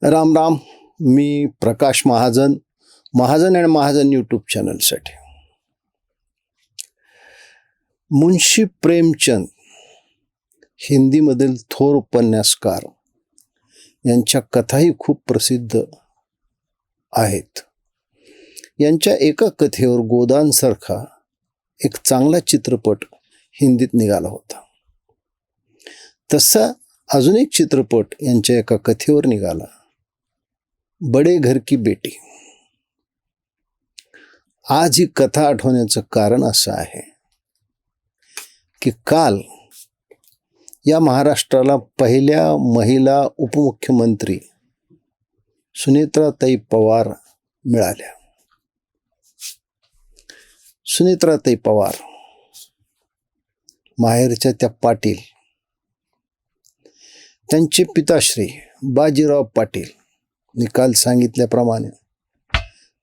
राम राम. मी Prakash Mahajan, Mahajan and Mahajan YouTube चॅनलसाठी. मुंशी प्रेमचंद हिंदीमधील थोर उपन्यासकार यांच्या कथाही खूप प्रसिद्ध आहेत. यांच्या एका कथेवर गोदानसारखा एक चांगला चित्रपट हिंदीत निघाला होता. तसा अजून एक चित्रपट यांच्या एका कथेवर निघाला, बडे घर की बेटी. आज ही कथा आठवण्याचं कारण असं आहे की काल या महाराष्ट्राला पहिल्या महिला उपमुख्यमंत्री सुनेत्राताई पवार मिळाल्या. सुनेत्राताई पवार माहेरच्या त्या पाटील, त्यांचे पिताश्री बाजीराव पाटील निकाल सांगितल्याप्रमाणे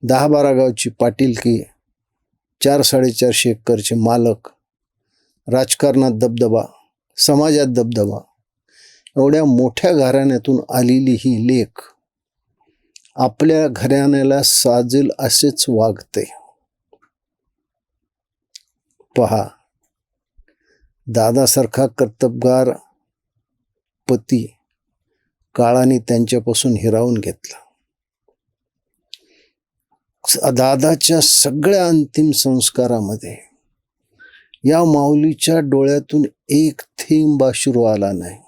10-12 गावची पाटीलकी, 4-4.5 एकरचे मालक, राजकारणात दबदबा, समाजात दबदबा, एवढ्या मोठ्या घराण्यातून आलेली ही लेक आपल्या घराण्याला साजेल असेच वागते. पहा, दादासारखा कर्तबगार पती काळाने त्यांच्यापासून हिरावून घेतला. दादाच्या सगळ्या अंतिम संस्कारामध्ये या माऊलीच्या डोळ्यातून एक थेंब अश्रू आला नाही.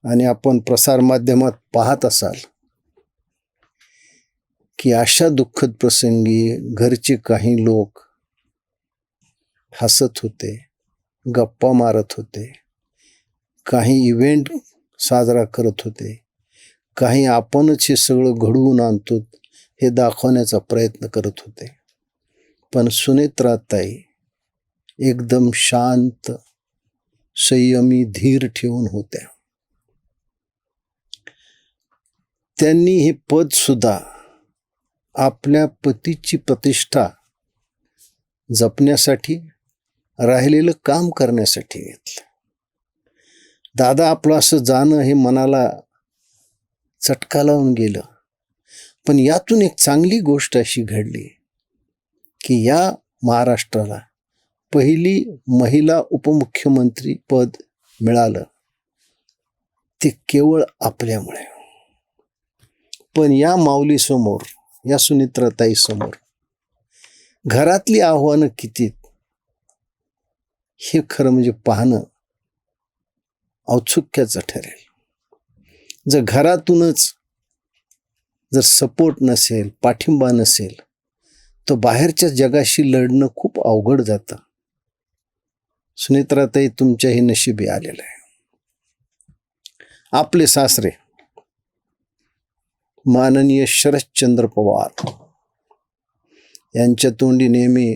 आणि आपण प्रसारमाध्यमात पाहत असाल की अशा दुःखद प्रसंगी घरचे काही लोक हसत होते, गप्पा मारत होते, काही इव्हेंट साजरा करत होते, काही आपणच हे सगळं घडवून आणतो हे दाखवण्याचा प्रयत्न करत होते. पण सुनेत्राताई एकदम शांत, संयमी, धीर ठेवून होत्या. त्यांनी हे पद सुद्धा आपल्या पतीची प्रतिष्ठा जपण्यासाठी, राहिलेलं काम करण्यासाठी घेतलं. दादा आपलं असं जाणं हे मनाला चटका लावून गेलं. पण यातून एक चांगली गोष्ट अशी घडली की या महाराष्ट्राला पहिली महिला उपमुख्यमंत्री पद मिळालं, ते केवळ आपल्यामुळे. पण या माऊलीसमोर, या सुनेत्राताई समोर घरातली आव्हानं किती हे खरं म्हणजे पाहणं औत्सुक्याचं ठरेल. जर घरातूनच जर सपोर्ट नसेल, पाठिंबा नसेल, तर बाहेरच्या जगाशी लढणं खूप अवघड जातं. सुनेत्राताई तुमच्याही नशिबी आलेलं आहे. आपले सासरे माननीय शरदचंद्र पवार यांच्या तोंडी नेहमी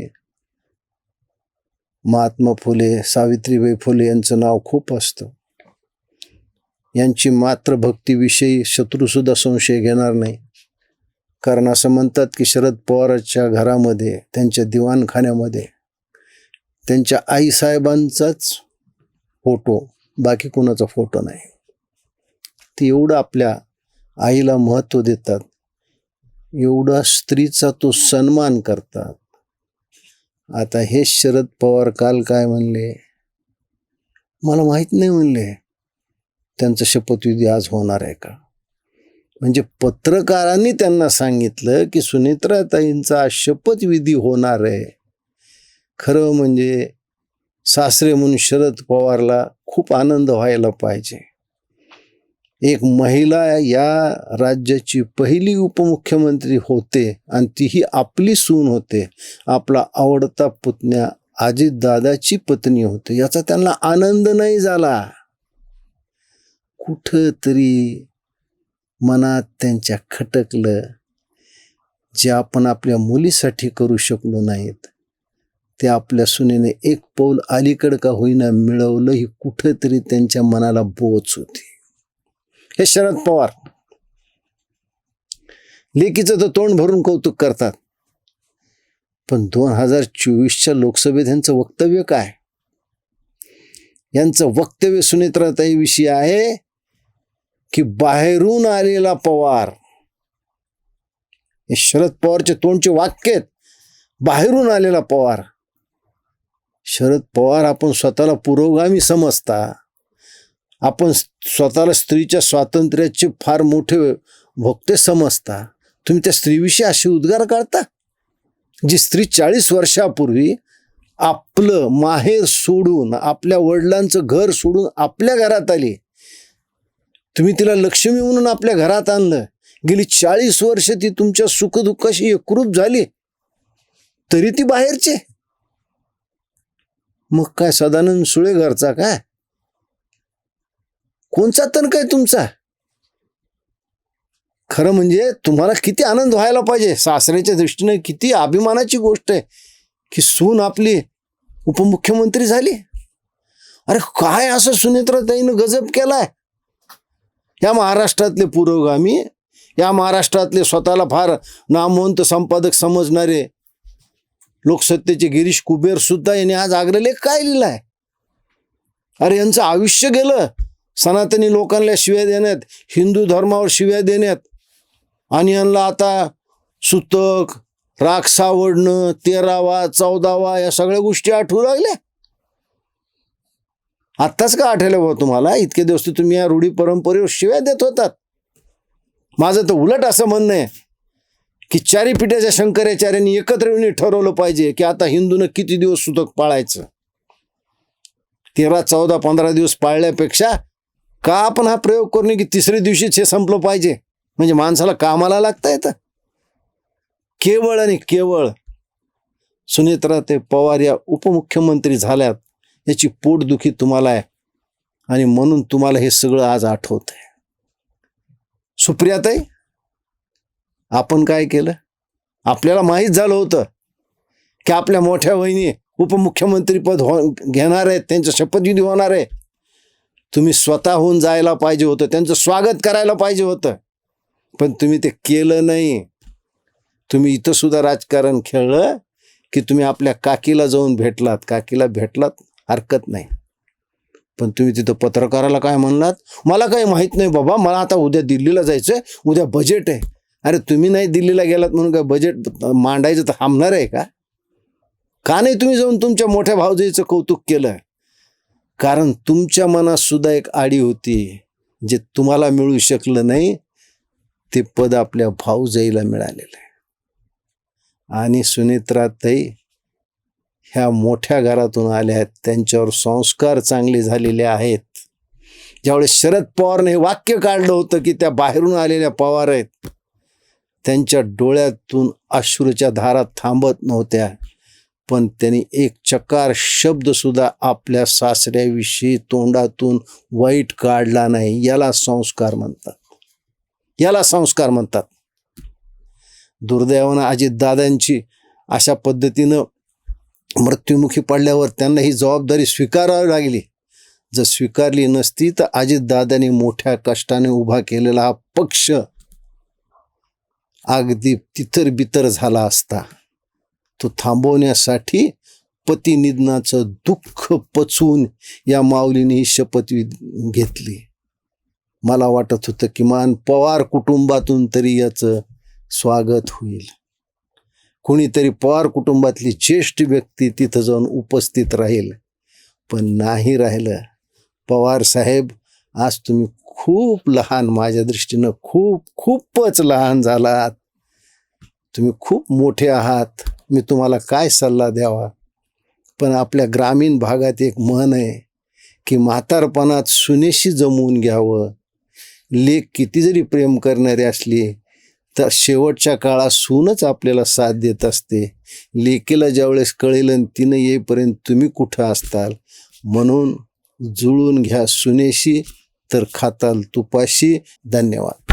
महात्मा फुले, सावित्रीबाई फुले यांचं नाव खूप असतं. यांची मातृभक्तीविषयी शत्रूसुद्धा संशय घेणार नाही. कारण असं म्हणतात की शरद पवारांच्या घरामध्ये, त्यांच्या दिवाणखान्यामध्ये त्यांच्या आईसाहेबांचाच फोटो, बाकी कोणाचा फोटो नाही. ते एवढं आपल्या आईला महत्त्व देतात, एवढा स्त्रीचा तो सन्मान करतात. आता हे शरद पवार काल काय म्हणले, मला माहीत नाही म्हणले त्यांचा शपथविधी आज होणार आहे का. म्हणजे पत्रकारांनी त्यांना सांगितलं की सुनेत्राताईंचा शपथविधी होणार आहे. खरं म्हणजे सासरे म्हणून शरद पवारला खूप आनंद व्हायला पाहिजे. एक महिला या राज्याची पहिली उपमुख्यमंत्री होते आणि तीही आपली सून होते. आपला आवडता पुतण्या अजितदादाची पत्नी होते. याचा त्यांना आनंद नाही झाला. कुठं तरी मनात त्यांच्या खटकलं. जे आपण आपल्या मुलीसाठी करू शकलो नाहीत, ते आपल्या सुनेने एक पाऊल अलीकडं का होईना मिळवलं, ही कुठंतरी त्यांच्या मनाला बोच होती. हे शरद पवार लेकीचं तर तोंड भरून कौतुक करतात, पण 2024च्या लोकसभेत यांचं वक्तव्य काय? यांचं वक्तव्य सुनेत्राताईविषयी आहे की बाहेरून आलेला पवार, हे शरद पवारचे तोंडचे वाक्य आहेत, बाहेरून आलेला पवार. शरद पवार आपण स्वतःला पुरोगामी समजता, आपण स्वतःला स्त्रीच्या स्वातंत्र्याचे फार मोठे भोक्ते समजता. तुम्ही त्या स्त्रीविषयी असे उद्गार काढता? जी स्त्री 40 वर्षापूर्वी आपलं माहेर सोडून, आपल्या वडिलांचं घर सोडून आपल्या घरात आली. तुम्ही तिला लक्ष्मी म्हणून आपल्या घरात आणलं. गेली 40 वर्ष ती तुमच्या सुखदुःखाशी एकरूप झाली, तरी ती बाहेरचे. मग काय सदानंद सुळे घरचा काय? कोणचा तण काय तुमचा? खरं म्हणजे तुम्हाला किती आनंद व्हायला पाहिजे. सासऱ्याच्या दृष्टीने किती अभिमानाची गोष्ट आहे की सून आपली उपमुख्यमंत्री झाली. अरे काय असं सुनेत्राताईनं गजब केलाय. या महाराष्ट्रातले पुरोगामी, या महाराष्ट्रातले स्वतःला फार नामवंत संपादक समजणारे लोकसत्तेचे गिरीश कुबेर सुद्धा यांनी आज अग्रलेख काय लिहिलाय. अरे यांचं आयुष्य गेलं सनातनी लोकांना शिव्या देण्यात, हिंदू धर्मावर शिव्या देण्यात, आणि यांना आता सुतक, राख सावडणं, 13वा 14वा या सगळ्या गोष्टी आठवू लागल्या. आत्ताच का आठवलं बा तुम्हाला? इतके दिवस तुम्ही या रूढी परंपरेवर शिव्या देत होतात. माझं तर उलट असं म्हणणं आहे की चारी पिठाच्या शंकराचार्यांनी एकत्र येऊन ठरवलं पाहिजे की आता हिंदूनं किती दिवस सुतक पाळायचं. 13, 14, 15 दिवस पाळल्यापेक्षा का आपण हा प्रयोग करू की तिसऱ्या दिवशीच हे संपलं पाहिजे, म्हणजे माणसाला कामाला लागता येतं. केवळ आणि केवळ सुनेत्राताई पवार या उपमुख्यमंत्री झाल्यात याची पोटदुखी तुम्हाला आहे, आणि म्हणून तुम्हाला हे सगळं आज आठवत आहे. सुप्रियाताई, आपण काय केलं? आपल्याला माहीत झालं होतं की आपल्या मोठ्या वहिनी उपमुख्यमंत्रीपद घेणार आहेत, त्यांचं शपथविधी होणार आहे. तुम्ही स्वतःहून जायला पाहिजे होतं, त्यांचं स्वागत करायला पाहिजे होतं, पण तुम्ही ते केलं नाही. तुम्ही इथं सुद्धा राजकारण खेळलं की तुम्ही आपल्या काकीला जाऊन भेटलात. काकीला भेटलात, हरकत नाही, पण तुम्ही तिथं पत्रकाराला काय म्हणलात? मला काही माहीत नाही बाबा, मला आता उद्या दिल्लीला जायचंय, उद्या बजेट आहे. अरे तुम्ही नाही दिल्लीला गेलात म्हणून काय बजेट मांडायचं तर थांबणार आहे का? का नाही तुम्ही जाऊन तुमच्या मोठ्या भाऊजाईचं कौतुक केलं? कारण तुमच्या मनात सुद्धा एक आडी होती, जे तुम्हाला मिळू शकलं नाही ते पद आपल्या भाऊजाईला मिळालेलं आहे. आणि सुनेत्राताई ह्या मोठ्या घरातून आल्या आहेत, त्यांच्यावर संस्कार चांगले झालेले आहेत. ज्यावेळेस शरद पवारने हे वाक्य काढलं होतं की त्या बाहेरून आलेल्या पवार आहेत, त्यांच्या डोळ्यातून अश्रूच्या धारा थांबत नव्हत्या, पण त्यांनी एक चकार शब्द सुद्धा आपल्या सासऱ्याविषयी तोंडातून वाईट काढला नाही. याला संस्कार म्हणतात, याला संस्कार म्हणतात. दुर्दैवानं अजितदादांची अशा पद्धतीनं मृत्युमुखी पडल्यावर त्यांना ही जबाबदारी स्वीकारावी लागली. जर स्वीकारली नसती तर अजितदादांनी मोठ्या कष्टाने उभा केलेला हा पक्ष अगदी तितर बितर झाला असता. तो थांबवण्यासाठी पती निधनाचं दुःख पचवून या माऊलीने ही शपथ घेतली. मला वाटत होतं किमान पवार कुटुंबातून तरी याचं स्वागत होईल. कोणीतरी पवार कुटुंबातली ज्येष्ठ व्यक्ती तिथं जाऊन उपस्थित राहील, पण नाही राहिलं. पवार साहेब, आज तुम्ही खूप लहान, माझ्या दृष्टीनं खूपच लहान झालात. तुम्ही खूप मोठे आहात. मी तुम्हाला काय सल्ला द्यावा? पण आपल्या ग्रामीण भागात एक म्हण आहे की म्हातारपणात सुनेशी जमवून घ्यावं. लेक किती जरी प्रेम करणारी असली तर शेवटच्या काळात सूनच आपल्याला साथ देत असते. लेकीला ज्यावेळेस कळेल आणि तिनं येईपर्यंत तुम्ही कुठं असताल. म्हणून जुळून घ्या सुनेशी, तर खाताल तुपाशी. धन्यवाद.